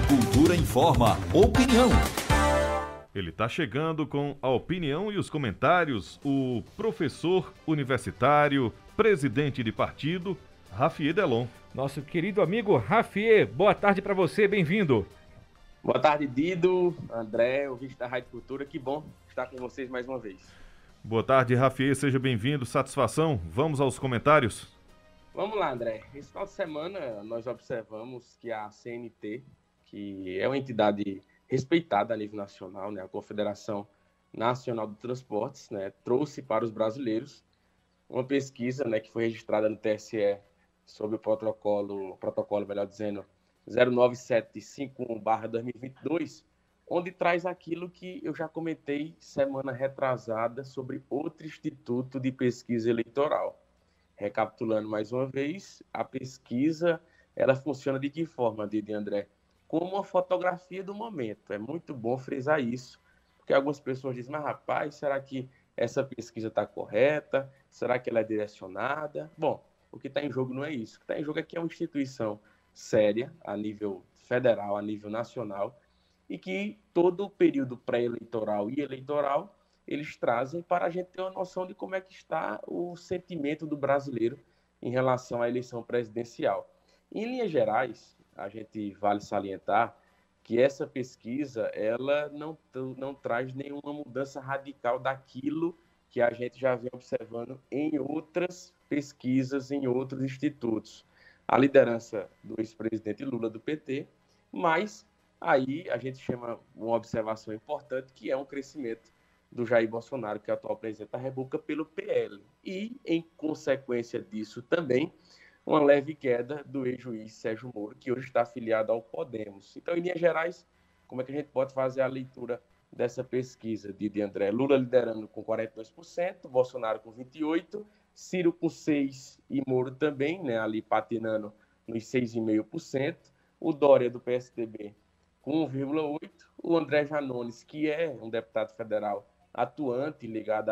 Cultura informa. Opinião. Ele está chegando com a opinião e os comentários, o professor universitário, presidente de partido, Rafier Delon. Nosso querido amigo Rafier, boa tarde para você, bem-vindo. Boa tarde, Dido, André, ouvinte da Rádio Cultura, que bom estar com vocês mais uma vez. Boa tarde, Rafier, seja bem-vindo, satisfação. Vamos aos comentários? Vamos lá, André. Esse final de semana nós observamos que a CNT, que é uma entidade respeitada a nível nacional, né, a Confederação Nacional de Transportes, né, trouxe para os brasileiros uma pesquisa, né, que foi registrada no TSE sob o protocolo, melhor dizendo, 09751/2022, onde traz aquilo que eu já comentei semana retrasada sobre outro instituto de pesquisa eleitoral. Recapitulando mais uma vez, a pesquisa, ela funciona de que forma, Didi André? Como uma fotografia do momento. É muito bom frisar isso, porque algumas pessoas dizem, mas rapaz, será que essa pesquisa está correta? Será que ela é direcionada? Bom, o que está em jogo não é isso. O que está em jogo é que é uma instituição séria, a nível federal, a nível nacional, e que todo o período pré-eleitoral e eleitoral, eles trazem para a gente ter uma noção de como é que está o sentimento do brasileiro em relação à eleição presidencial. Em linhas gerais, a gente vale salientar que essa pesquisa ela não traz nenhuma mudança radical daquilo que a gente já vem observando em outras pesquisas, em outros institutos. A liderança do ex-presidente Lula do PT, mas aí a gente chama uma observação importante, que é um crescimento do Jair Bolsonaro, que é o atual presidente da República, pelo PL. E, em consequência disso também, uma leve queda do ex-juiz Sérgio Moro, que hoje está afiliado ao Podemos. Então, em linhas gerais, como é que a gente pode fazer a leitura dessa pesquisa, Didi André? Lula liderando com 42%, Bolsonaro com 28%, Ciro com 6% e Moro também, né, ali patinando nos 6,5%, o Dória do PSDB com 1,8%, o André Janones, que é um deputado federal atuante, ligado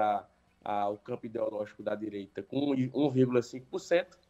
ao campo ideológico da direita, com 1,5%,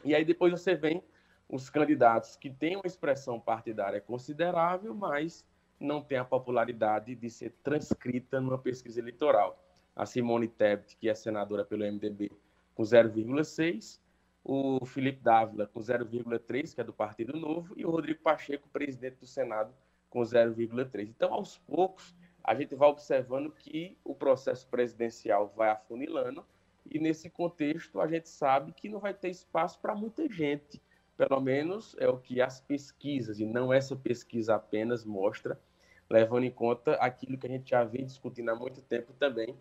e aí depois você vem os candidatos que têm uma expressão partidária considerável, mas não tem a popularidade de ser transcrita numa pesquisa eleitoral. A Simone Tebet, que é senadora pelo MDB, com 0,6%, o Felipe Dávila com 0,3%, que é do Partido Novo, e o Rodrigo Pacheco, presidente do Senado, com 0,3%. Então, aos poucos, a gente vai observando que o processo presidencial vai afunilando, e nesse contexto a gente sabe que não vai ter espaço para muita gente. Pelo menos é o que as pesquisas, e não essa pesquisa apenas, mostra, levando em conta aquilo que a gente já vem discutindo há muito tempo também,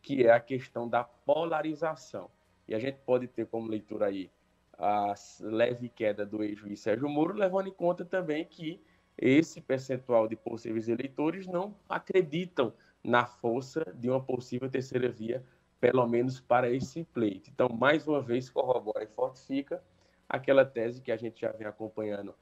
que é a questão da polarização. E a gente pode ter como leitura aí a leve queda do ex-juiz Sérgio Moro, levando em conta também que esse percentual de possíveis eleitores não acreditam na força de uma possível terceira via, pelo menos para esse pleito. Então, mais uma vez, corrobora e fortifica aquela tese que a gente já vem acompanhando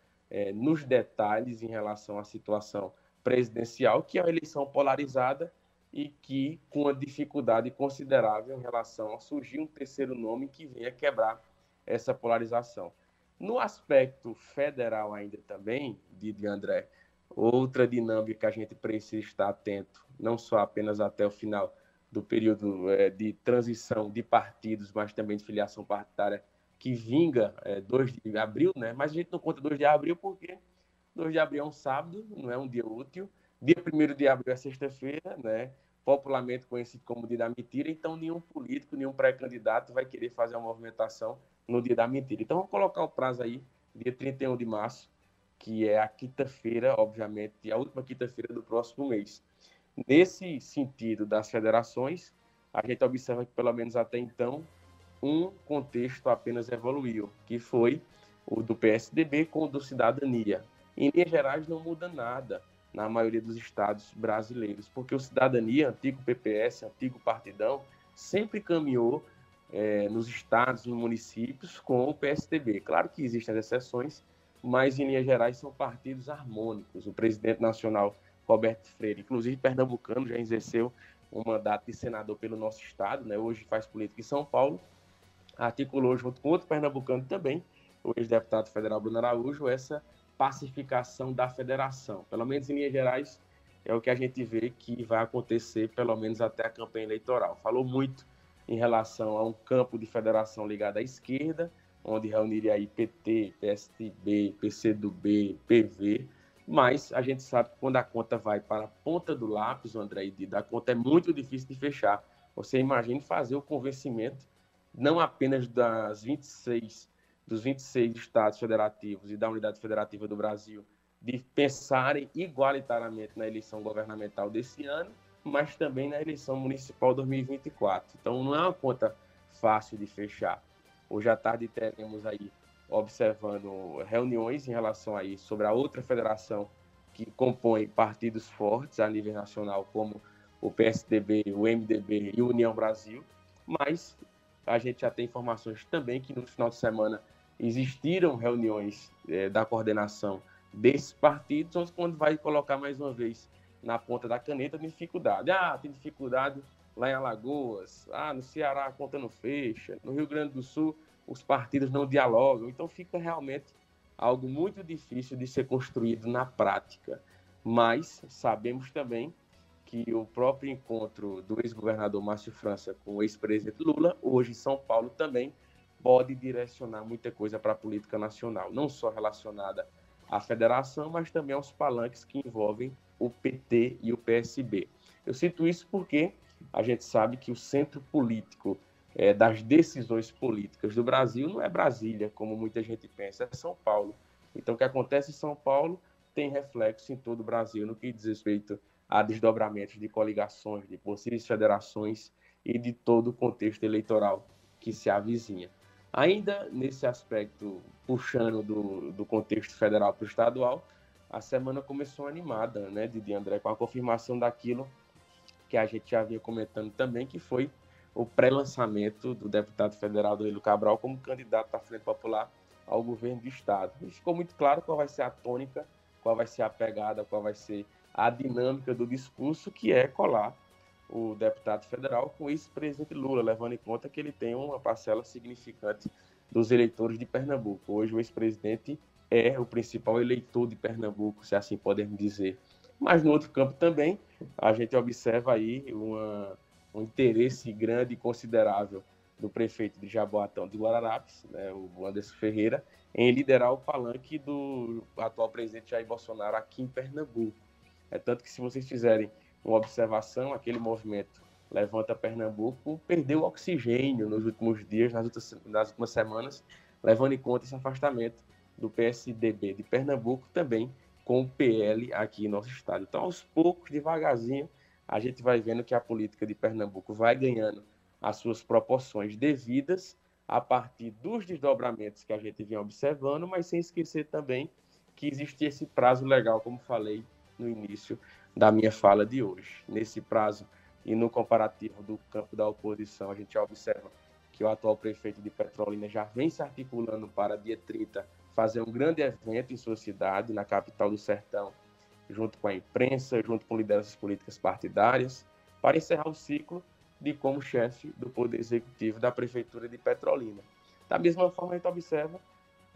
nos detalhes em relação à situação presidencial, que é uma eleição polarizada e que com uma dificuldade considerável em relação a surgir um terceiro nome que venha quebrar essa polarização. No aspecto federal ainda também, Didi André, outra dinâmica que a gente precisa estar atento, não só apenas até o final do período de transição de partidos, mas também de filiação partidária, que vinga 2 de abril, né? Mas a gente não conta 2 de abril porque 2 de abril é um sábado, não é um dia útil. Dia 1º de abril é sexta-feira, né? Popularmente conhecido como dia da mentira, então nenhum político, nenhum pré-candidato vai querer fazer uma movimentação no dia da mentira. Então vamos colocar o prazo aí, dia 31 de março, que é a quinta-feira, obviamente, a última quinta-feira do próximo mês. Nesse sentido das federações, a gente observa que, pelo menos até então, um contexto apenas evoluiu, que foi o do PSDB com o do Cidadania. Em linhas gerais, não muda nada na maioria dos estados brasileiros, porque o Cidadania, antigo PPS, antigo Partidão, sempre caminhou nos estados, nos municípios, com o PSDB. Claro que existem as exceções, mas, em linhas gerais, são partidos harmônicos. O presidente nacional, Roberto Freire, inclusive pernambucano, já exerceu um mandato de senador pelo nosso estado, né? Hoje faz política em São Paulo, articulou junto com outro pernambucano também, o ex-deputado federal Bruno Araújo, essa pacificação da federação. Pelo menos em linhas gerais, é o que a gente vê que vai acontecer, pelo menos até a campanha eleitoral. Falou muito em relação a um campo de federação ligado à esquerda, onde reuniria aí PT, PSDB, PCdoB, PV, mas a gente sabe que quando a conta vai para a ponta do lápis, André e Dida, a conta é muito difícil de fechar. Você imagine fazer o convencimento não apenas dos 26 estados federativos e da unidade federativa do Brasil de pensarem igualitariamente na eleição governamental desse ano, mas também na eleição municipal 2024. Então, não é uma conta fácil de fechar. Hoje à tarde teremos aí, observando reuniões em relação a isso, sobre a outra federação que compõe partidos fortes a nível nacional, como o PSDB, o MDB e o União Brasil, mas a gente já tem informações também que no final de semana existiram reuniões da coordenação desses partidos, onde vai colocar mais uma vez na ponta da caneta dificuldade. Tem dificuldade lá em Alagoas, no Ceará a conta não fecha, no Rio Grande do Sul os partidos não dialogam, então fica realmente algo muito difícil de ser construído na prática. Mas sabemos também que o próprio encontro do ex-governador Márcio França com o ex-presidente Lula, hoje em São Paulo também, pode direcionar muita coisa para a política nacional, não só relacionada à federação, mas também aos palanques que envolvem o PT e o PSB. Eu cito isso porque a gente sabe que o centro político das decisões políticas do Brasil não é Brasília, como muita gente pensa, é São Paulo. Então, o que acontece em São Paulo tem reflexo em todo o Brasil, no que diz respeito a desdobramentos de coligações, de possíveis federações e de todo o contexto eleitoral que se avizinha. Ainda nesse aspecto, puxando do contexto federal para o estadual, a semana começou animada, né, Didi André, com a confirmação daquilo que a gente já vinha comentando também, que foi o pré-lançamento do deputado federal Danilo Cabral como candidato à Frente Popular ao governo do Estado. E ficou muito claro qual vai ser a tônica, qual vai ser a pegada, qual vai ser a dinâmica do discurso, que é colar o deputado federal com o ex-presidente Lula, levando em conta que ele tem uma parcela significante dos eleitores de Pernambuco. Hoje o ex-presidente é o principal eleitor de Pernambuco, se assim podemos dizer. Mas no outro campo também, a gente observa aí um interesse grande e considerável do prefeito de Jaboatão dos Guararapes, né, o Anderson Ferreira, em liderar o palanque do atual presidente Jair Bolsonaro aqui em Pernambuco. É tanto que, se vocês fizerem uma observação, aquele movimento Levanta Pernambuco perdeu oxigênio nos últimos dias, nas últimas semanas, levando em conta esse afastamento do PSDB de Pernambuco também com o PL aqui em nosso estado. Então, aos poucos, devagarzinho, a gente vai vendo que a política de Pernambuco vai ganhando as suas proporções devidas a partir dos desdobramentos que a gente vinha observando, mas sem esquecer também que existe esse prazo legal, como falei no início da minha fala de hoje. Nesse prazo e no comparativo do campo da oposição, a gente já observa que o atual prefeito de Petrolina já vem se articulando para dia 30 fazer um grande evento em sua cidade, na capital do Sertão, junto com a imprensa, junto com lideranças políticas partidárias, para encerrar o ciclo de como chefe do Poder Executivo da Prefeitura de Petrolina. Da mesma forma, a gente observa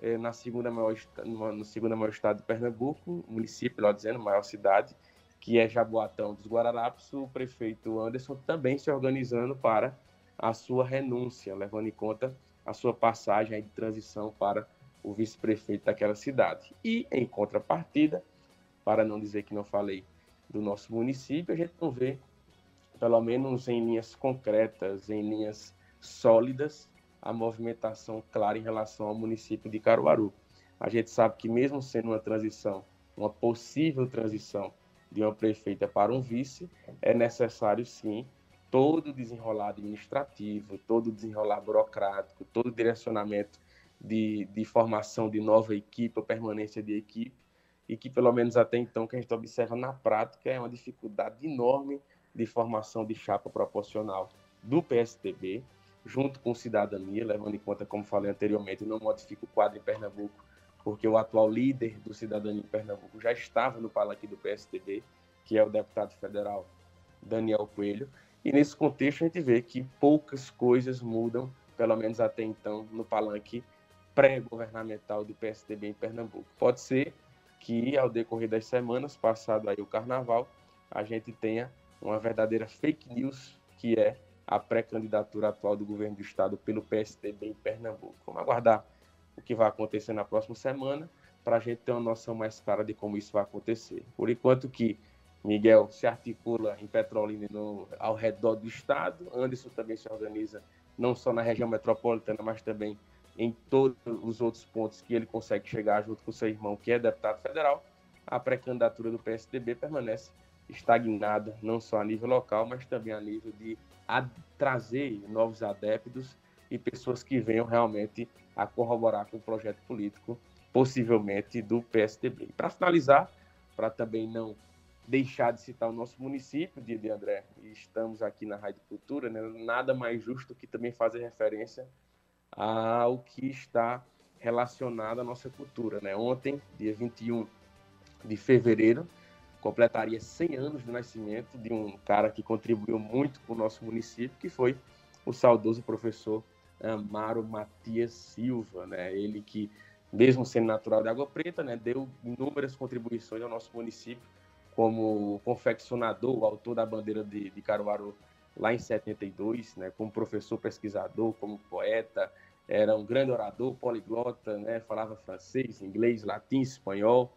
no segundo maior estado de Pernambuco, município, melhor dizendo, maior cidade, que é Jaboatão dos Guararapes, o prefeito Anderson também se organizando para a sua renúncia, levando em conta a sua passagem de transição para o vice-prefeito daquela cidade. E, em contrapartida, para não dizer que não falei do nosso município, a gente não vê, pelo menos em linhas concretas, em linhas sólidas, a movimentação clara em relação ao município de Caruaru. A gente sabe que, mesmo sendo uma transição, uma possível transição de uma prefeita para um vice, é necessário, sim, todo o desenrolar administrativo, todo o desenrolar burocrático, todo o direcionamento de formação de nova equipe, ou permanência de equipe, e que, pelo menos até então, que a gente observa na prática, é uma dificuldade enorme de formação de chapa proporcional do PSDB, junto com Cidadania, levando em conta, como falei anteriormente, não modifica o quadro em Pernambuco, porque o atual líder do Cidadania em Pernambuco já estava no palanque do PSDB, que é o deputado federal Daniel Coelho, e nesse contexto a gente vê que poucas coisas mudam, pelo menos até então, no palanque pré-governamental do PSDB em Pernambuco. Pode ser que ao decorrer das semanas, passado aí o carnaval, a gente tenha uma verdadeira fake news, que é a pré-candidatura atual do governo do estado pelo PSDB em Pernambuco. Vamos aguardar o que vai acontecer na próxima semana, para a gente ter uma noção mais clara de como isso vai acontecer. Por enquanto que Miguel se articula em Petrolina ao redor do estado, Anderson também se organiza não só na região metropolitana, mas também em todos os outros pontos que ele consegue chegar junto com seu irmão, que é deputado federal. A pré-candidatura do PSDB permanece estagnada, não só a nível local, mas também a nível de trazer novos adeptos e pessoas que venham realmente a corroborar com o projeto político, possivelmente do PSDB. Para finalizar, para também não deixar de citar o nosso município de André, e estamos aqui na Rádio Cultura, né? Nada mais justo que também fazer referência ao que está relacionado à nossa cultura, né? Ontem, dia 21 de fevereiro, completaria 100 anos do nascimento de um cara que contribuiu muito para o nosso município, que foi o saudoso professor Amaro Matias Silva, né? Ele que, mesmo sendo natural de Água Preta, né, deu inúmeras contribuições ao nosso município, como confeccionador, autor da bandeira de Caruaru lá em 72, né, como professor pesquisador, como poeta, era um grande orador, poliglota, né, falava francês, inglês, latim, espanhol,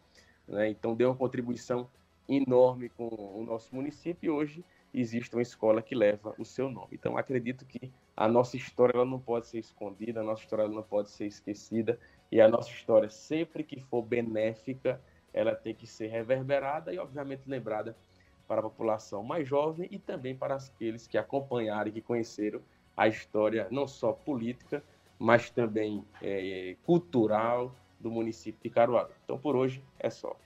né, então deu uma contribuição enorme com o nosso município, e hoje existe uma escola que leva o seu nome. Então acredito que a nossa história ela não pode ser escondida, a nossa história ela não pode ser esquecida, e a nossa história, sempre que for benéfica, ela tem que ser reverberada e, obviamente, lembrada para a população mais jovem e também para aqueles que acompanharam e que conheceram a história, não só política, mas também cultural do município de Caruaru. Então, por hoje, é só.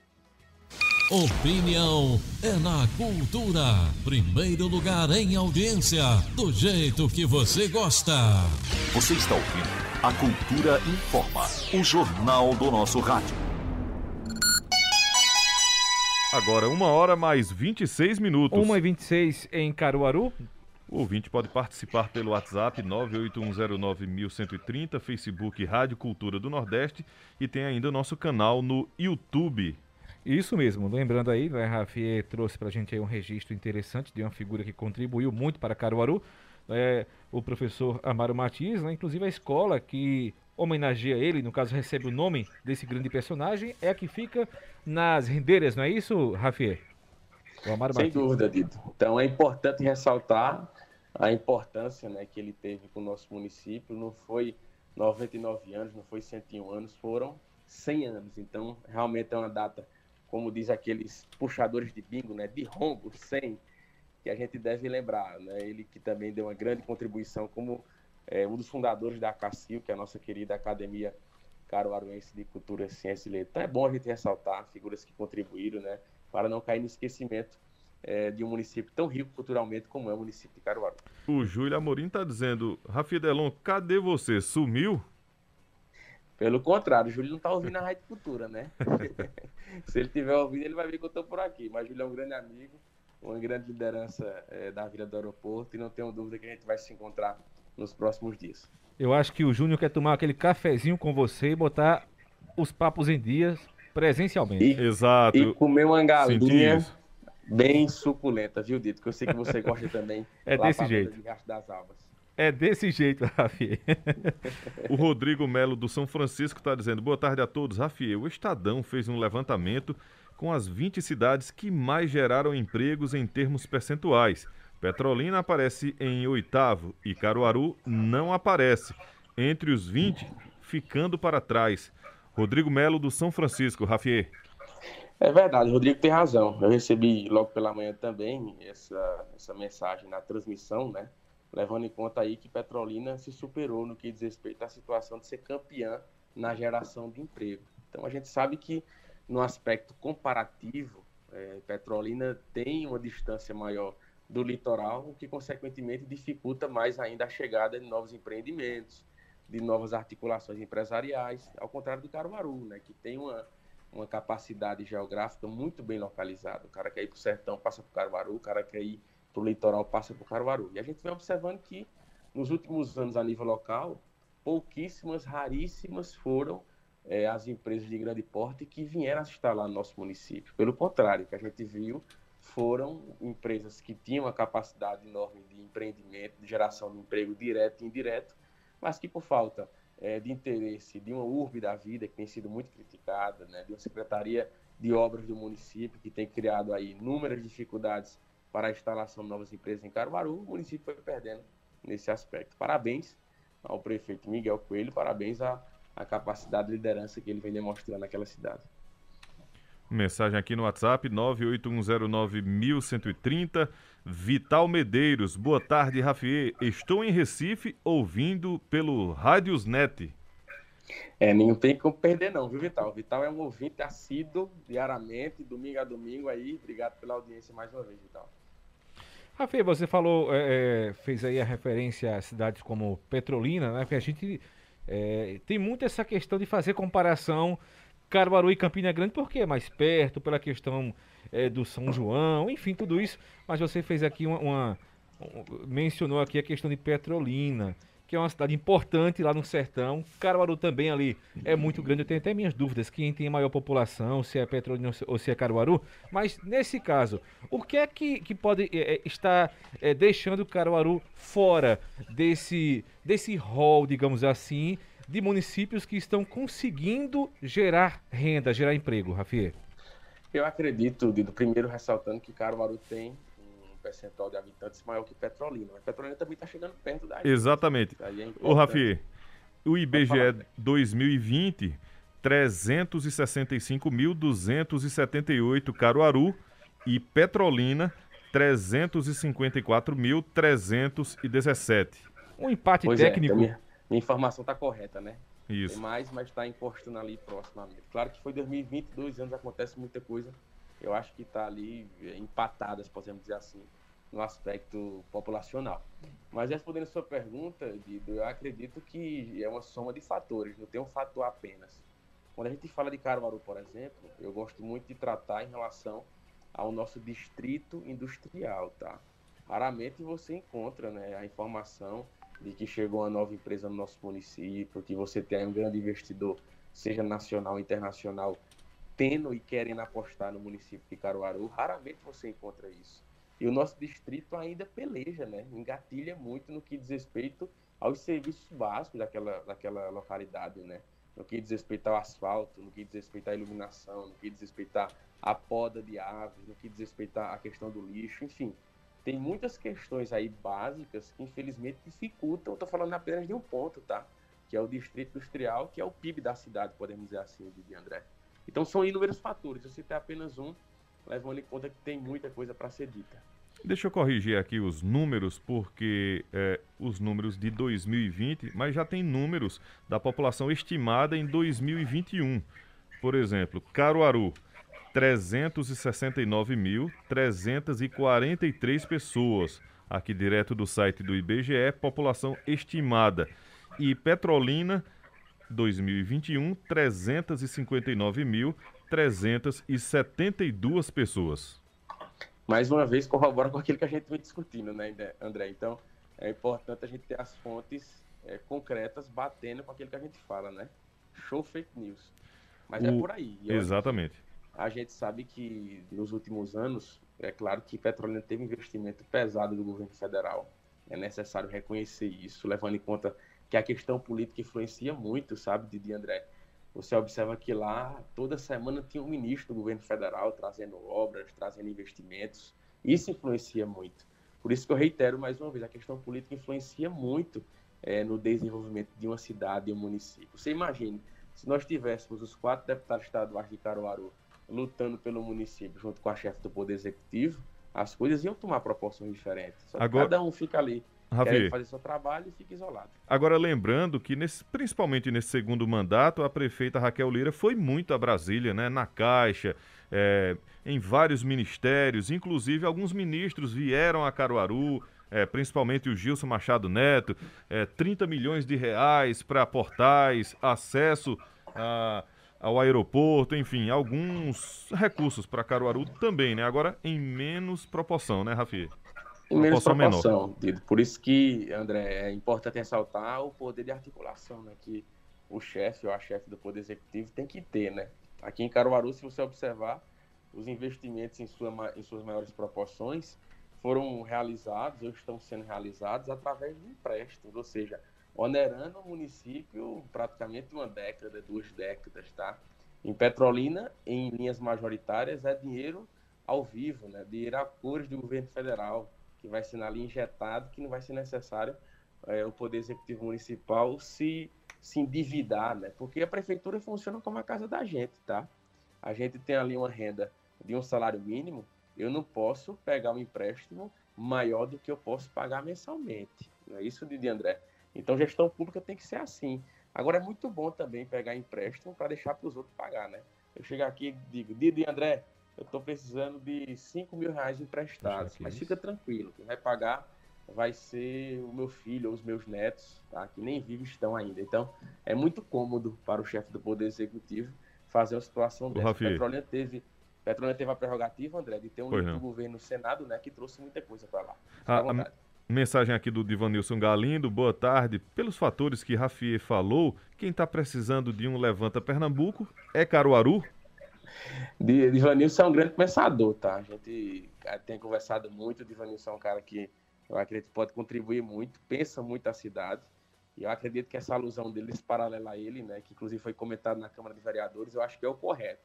Opinião é na cultura. Primeiro lugar em audiência, do jeito que você gosta. Você está ouvindo a Cultura Informa, o jornal do nosso rádio. Agora, 1h mais 26 minutos. 1h26 em Caruaru. O ouvinte pode participar pelo WhatsApp 981091130, Facebook Rádio Cultura do Nordeste, e tem ainda o nosso canal no YouTube. Isso mesmo, lembrando aí, né, Rafi trouxe pra gente aí um registro interessante de uma figura que contribuiu muito para Caruaru, o professor Amaro Matias, né, inclusive a escola que homenageia ele, no caso recebe o nome desse grande personagem, é a que fica nas Rendeiras, não é isso, Rafi? O Amaro Sem Matias. dúvida, Dito. Então é importante ressaltar a importância, né, que ele teve com o nosso município. Não foi 99 anos, não foi 101 anos, foram 100 anos. Então realmente é uma data, como diz aqueles puxadores de bingo, né, de rombo, 100, que a gente deve lembrar, né? Ele que também deu uma grande contribuição como um dos fundadores da ACACIL, que é a nossa querida Academia Caruaruense de Cultura, Ciência e Letras. Então é bom a gente ressaltar figuras que contribuíram, né, para não cair no esquecimento de um município tão rico culturalmente como é o município de Caruaru. O Júlio Amorim está dizendo, Rafi Delon, cadê você? Sumiu? Pelo contrário, o Júlio não está ouvindo a Rádio Cultura, né? Se ele estiver ouvindo, ele vai ver que eu estou por aqui. Mas o Júlio é um grande amigo, uma grande liderança da Vila do Aeroporto, e não tenho dúvida que a gente vai se encontrar nos próximos dias. Eu acho que o Júnior quer tomar aquele cafezinho com você e botar os papos em dias presencialmente. Exato. E comer uma galinha bem suculenta, viu, Dito? Que eu sei que você gosta também. É desse jeito. De Riacho das Almas. É desse jeito, Rafi. O Rodrigo Melo do São Francisco está dizendo, boa tarde a todos. Rafi, o Estadão fez um levantamento com as 20 cidades que mais geraram empregos em termos percentuais. Petrolina aparece em 8º e Caruaru não aparece. Entre os 20, ficando para trás. Rodrigo Melo do São Francisco, Rafi. É verdade, o Rodrigo tem razão. Eu recebi logo pela manhã também essa mensagem na transmissão, né? Levando em conta aí que Petrolina se superou no que diz respeito à situação de ser campeã na geração de emprego. Então a gente sabe que no aspecto comparativo, Petrolina tem uma distância maior do litoral, o que consequentemente dificulta mais ainda a chegada de novos empreendimentos, de novas articulações empresariais, ao contrário do Caruaru, né, que tem uma capacidade geográfica muito bem localizada. O cara quer ir para o sertão, passa por Caruaru, o cara quer ir para o litoral, passa por Caruaru. E a gente vem observando que, nos últimos anos, a nível local, pouquíssimas, raríssimas foram as empresas de grande porte que vieram se instalar no nosso município. Pelo contrário, o que a gente viu foram empresas que tinham uma capacidade enorme de empreendimento, de geração de emprego direto e indireto, mas que por falta de interesse de uma URB da vida, que tem sido muito criticada, né, de uma Secretaria de Obras do município, que tem criado aí inúmeras dificuldades para a instalação de novas empresas em Caruaru, o município foi perdendo nesse aspecto. Parabéns ao prefeito Miguel Coelho, parabéns à capacidade de liderança que ele vem demonstrando naquela cidade. Mensagem aqui no WhatsApp, 981091130. Vital Medeiros, boa tarde, Rafiê. Estou em Recife ouvindo pelo Rádiosnet. Não tem como perder não, viu, Vital? Vital é um ouvinte assíduo, diariamente, domingo a domingo aí. Obrigado pela audiência mais uma vez, Vital. Rafael, você falou, fez aí a referência a cidades como Petrolina, né? Porque a gente tem muito essa questão de fazer comparação Caruaru e Campina Grande, porque é mais perto, pela questão do São João, enfim, tudo isso. Mas você fez aqui mencionou aqui a questão de Petrolina, que é uma cidade importante lá no sertão. Caruaru também ali é muito grande. Eu tenho até minhas dúvidas, quem tem maior população, se é Petrolina ou se é Caruaru. Mas nesse caso, o que é que pode estar deixando Caruaru fora desse rol, digamos assim, de municípios que estão conseguindo gerar renda, gerar emprego, Rafiê? Eu acredito, Dido, primeiro ressaltando que Caruaru tem um percentual de habitantes maior que Petrolina, mas Petrolina também está chegando perto da gente. Exatamente. Ô, Rafiê, o IBGE 2020, 365.278 Caruaru e Petrolina, 354.317. Um empate técnico. Minha informação está correta, né? Isso. Tem mais, mas está encostando ali proximamente. Claro que foi 2020, 2 anos, acontece muita coisa. Eu acho que está ali empatadas, podemos dizer assim, no aspecto populacional. Mas respondendo a sua pergunta, Dido, eu acredito que é uma soma de fatores, não tem um fator apenas. Quando a gente fala de Caruaru, por exemplo, eu gosto muito de tratar em relação ao nosso distrito industrial, tá? Raramente você encontra, né, a informação de que chegou uma nova empresa no nosso município, que você tem um grande investidor, seja nacional ou internacional, tendo e querendo apostar no município de Caruaru. Raramente você encontra isso. E o nosso distrito ainda peleja, né? Engatilha muito no que diz respeito aos serviços básicos daquela localidade, né? No que diz respeito ao asfalto, no que diz respeito à iluminação, no que diz respeito à poda de árvores, no que diz respeito à questão do lixo, enfim. Tem muitas questões aí básicas que infelizmente dificultam, estou falando apenas de um ponto, tá? Que é o distrito industrial, que é o PIB da cidade, podemos dizer assim, de André. Então são inúmeros fatores, eu citei apenas um, levando em conta que tem muita coisa para ser dita. Deixa eu corrigir aqui os números, porque os números de 2020, mas já tem números da população estimada em 2021. Por exemplo, Caruaru, 369.343 pessoas, aqui direto do site do IBGE, população estimada. E Petrolina, 2021, 359.372 pessoas. Mais uma vez, corrobora com aquilo que a gente vem discutindo, né, André? Então, é importante a gente ter as fontes concretas batendo com aquilo que a gente fala, né? Show fake news. Mas é por aí. Exatamente. A gente sabe que nos últimos anos, é claro que Petrolina teve investimento pesado do governo federal. É necessário reconhecer isso, levando em conta que a questão política influencia muito, sabe, Didi André? Você observa que lá, toda semana tinha um ministro do governo federal trazendo obras, trazendo investimentos. Isso influencia muito. Por isso que eu reitero mais uma vez, a questão política influencia muito no desenvolvimento de uma cidade e um município. Você imagine, se nós tivéssemos os 4 deputados estaduais de Caruaru lutando pelo município junto com a chefe do Poder Executivo, as coisas iam tomar proporções diferentes. Só que agora, cada um fica ali, querendo fazer seu trabalho e fica isolado. Agora, lembrando que, principalmente nesse segundo mandato, a prefeita Raquel Lira foi muito a Brasília, né? Na Caixa, em vários ministérios, inclusive alguns ministros vieram a Caruaru, principalmente o Gilson Machado Neto, 30 milhões de reais para portais, acesso ao aeroporto, enfim, alguns recursos para Caruaru também, né? Agora em menos proporção, né, Rafi? Em menos proporção, Dido. Por isso que, André, é importante ressaltar o poder de articulação, né, que o chefe ou a chefe do Poder Executivo tem que ter, né? Aqui em Caruaru, se você observar, os investimentos em suas maiores proporções foram realizados ou estão sendo realizados através de empréstimos, ou seja, onerando o município praticamente uma década, 2 décadas, tá? Em Petrolina, em linhas majoritárias, é dinheiro ao vivo, né? Dinheiro a cores do governo federal, que vai ser ali injetado, que não vai ser necessário o Poder Executivo Municipal se endividar, né? Porque a prefeitura funciona como a casa da gente, tá? A gente tem ali uma renda de um salário mínimo, eu não posso pegar um empréstimo maior do que eu posso pagar mensalmente. Não é isso, Didi André? Então, gestão pública tem que ser assim. Agora, é muito bom também pegar empréstimo para deixar para os outros pagar, né? Eu chego aqui e digo, Didi André, eu estou precisando de 5 mil reais emprestados, mas fica tranquilo, quem vai pagar vai ser o meu filho ou os meus netos, tá? Que nem vivos estão ainda. Então, é muito cômodo para o chefe do Poder Executivo fazer uma situação dessa. Petrolina teve a prerrogativa, André, de ter um líder do governo no Senado, né, que trouxe muita coisa para lá. A mensagem aqui do Divanilson Galindo, boa tarde. Pelos fatores que Rafier falou, quem está precisando de um Levanta Pernambuco é Caruaru? Divanilson é um grande pensador, tá? A gente tem conversado muito, o Divanilson é um cara que eu acredito que pode contribuir muito, pensa muito a cidade, e eu acredito que essa alusão dele, esse paralelo a ele, né, que inclusive foi comentado na Câmara de Vereadores, eu acho que é o correto.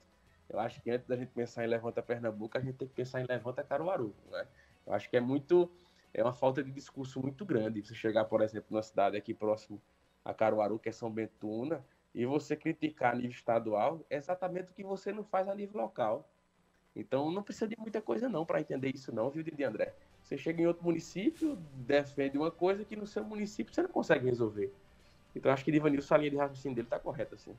Eu acho que antes da gente pensar em Levanta Pernambuco, a gente tem que pensar em Levanta Caruaru, né? Eu acho que é uma falta de discurso muito grande você chegar, por exemplo, numa cidade aqui próximo a Caruaru, que é São Bento, e você criticar a nível estadual exatamente o que você não faz a nível local. Então, não precisa de muita coisa não para entender isso não, viu, Didi André? Você chega em outro município, defende uma coisa que no seu município você não consegue resolver. Então, acho que Divanilson, a linha de raciocínio dele está correta, assim.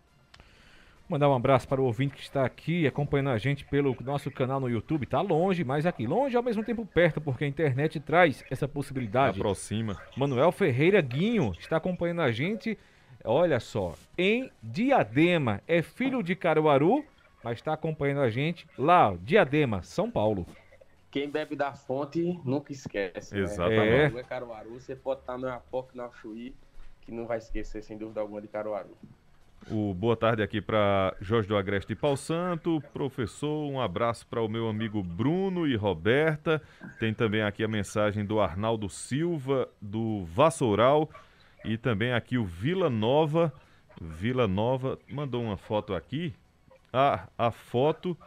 Mandar um abraço para o ouvinte que está aqui acompanhando a gente pelo nosso canal no YouTube. Tá longe, mas aqui longe ao mesmo tempo perto, porque a internet traz essa possibilidade. Aproxima. Manuel Ferreira Guinho está acompanhando a gente, olha só, em Diadema. É filho de Caruaru, mas está acompanhando a gente lá, Diadema, São Paulo. Quem bebe da fonte nunca esquece. Exatamente. Né? É Caruaru, você pode estar no Iapoque, no Chuí, que não vai esquecer, sem dúvida alguma, de Caruaru. Boa tarde aqui para Jorge do Agreste e Pau Santo. Professor, um abraço para o meu amigo Bruno e Roberta. Tem também aqui a mensagem do Arnaldo Silva, do Vassoural. E também aqui o Vila Nova. Vila Nova mandou uma foto aqui. A foto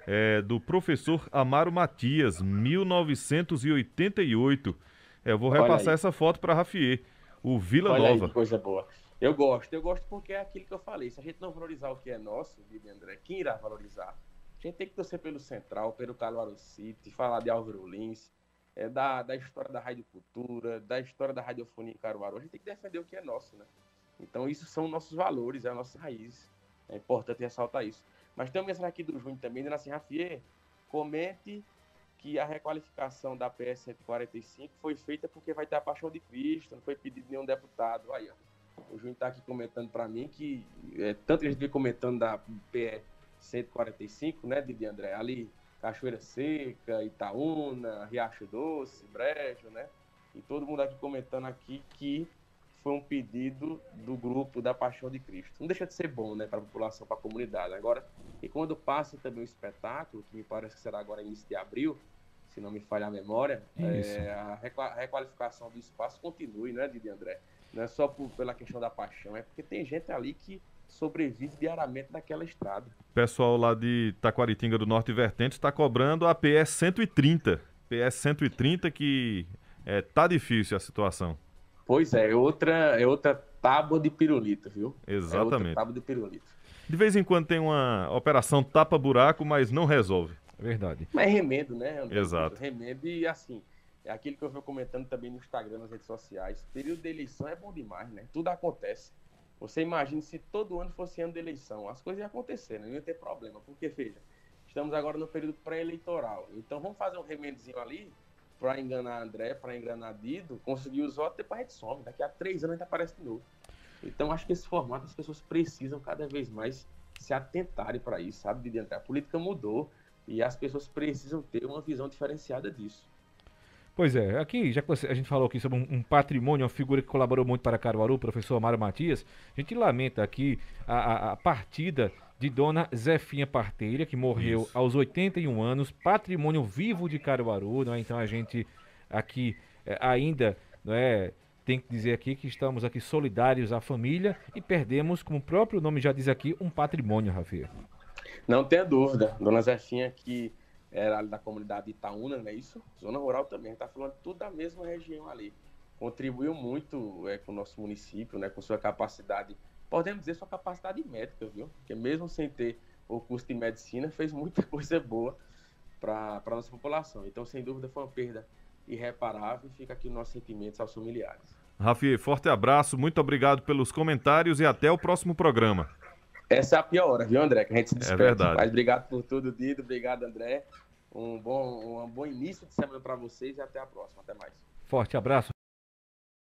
é do professor Amaro Matias, 1988. Eu vou repassar essa foto para Rafier. O Vila Nova. Aí, que coisa boa. Eu gosto porque é aquilo que eu falei. Se a gente não valorizar o que é nosso, Didi André, quem irá valorizar? A gente tem que torcer pelo Central, pelo Caruaru City, falar de Álvaro Lins, da história da radiocultura, da história da radiofonia em Caruaru. A gente tem que defender o que é nosso, né? Então, isso são nossos valores, é a nossa raiz. É importante ressaltar isso. Mas tem uma mensagem aqui do Júnior também, dizendo assim, Rafier, comente que a requalificação da PS 145 foi feita porque vai ter a Paixão de Cristo, não foi pedido de nenhum deputado. Aí, ó. O Júnior está aqui comentando para mim que tanto que a gente vem comentando da PE 145, né, Didi André? Ali, Cachoeira Seca, Itaúna, Riacho Doce, Brejo, né? E todo mundo aqui comentando aqui que foi um pedido do grupo da Paixão de Cristo. Não deixa de ser bom, né, para a população, para a comunidade. Agora, e quando passa também o espetáculo, que me parece que será agora início de abril, se não me falha a memória, a requalificação do espaço continue, né, Didi André? Não é só pela questão da paixão, é porque tem gente ali que sobrevive diariamente naquela estrada. O pessoal lá de Taquaritinga do Norte Vertente está cobrando a PS 130. PS 130 que tá difícil a situação. Pois é outra tábua de pirulito, viu? Exatamente. É outra tábua de pirulito. De vez em quando tem uma operação tapa-buraco, mas não resolve. É verdade. Mas é remendo, né, André? Exato. Remendo e assim... É aquilo que eu venho comentando também no Instagram, nas redes sociais. Período de eleição é bom demais, né? Tudo acontece. Você imagina se todo ano fosse ano de eleição. As coisas iam acontecer, não ia ter problema. Porque, veja, estamos agora no período pré-eleitoral. Então, vamos fazer um remendozinho ali para enganar André, para enganar Dido, conseguir os votos, depois a gente some. Daqui a 3 anos a gente aparece de novo. Então, acho que esse formato as pessoas precisam cada vez mais se atentarem para isso, sabe, Didi André? A política mudou e as pessoas precisam ter uma visão diferenciada disso. Pois é, aqui, já que a gente falou aqui sobre um patrimônio, uma figura que colaborou muito para Caruaru, o professor Amaro Matias, a gente lamenta aqui a partida de Dona Zefinha Parteira, que morreu aos 81 anos, patrimônio vivo de Caruaru, não é? Então a gente aqui ainda, não é, tem que dizer aqui que estamos aqui solidários à família e perdemos, como o próprio nome já diz aqui, um patrimônio, Rafael. Não tenha dúvida, Dona Zefinha que era ali da comunidade de Itaúna, não é isso? Zona rural também, a gente está falando tudo da mesma região ali. Contribuiu muito com o nosso município, né, com sua capacidade, podemos dizer sua capacidade médica, viu? Porque mesmo sem ter o curso de medicina, fez muita coisa boa para a nossa população. Então, sem dúvida, foi uma perda irreparável e fica aqui os nossos sentimentos aos familiares. Rafi, forte abraço, muito obrigado pelos comentários e até o próximo programa. Essa é a pior hora, viu, André? Que a gente se despede. É verdade. Mas obrigado por tudo, Dido. Obrigado, André. Um bom início de semana para vocês e até a próxima. Até mais. Forte abraço.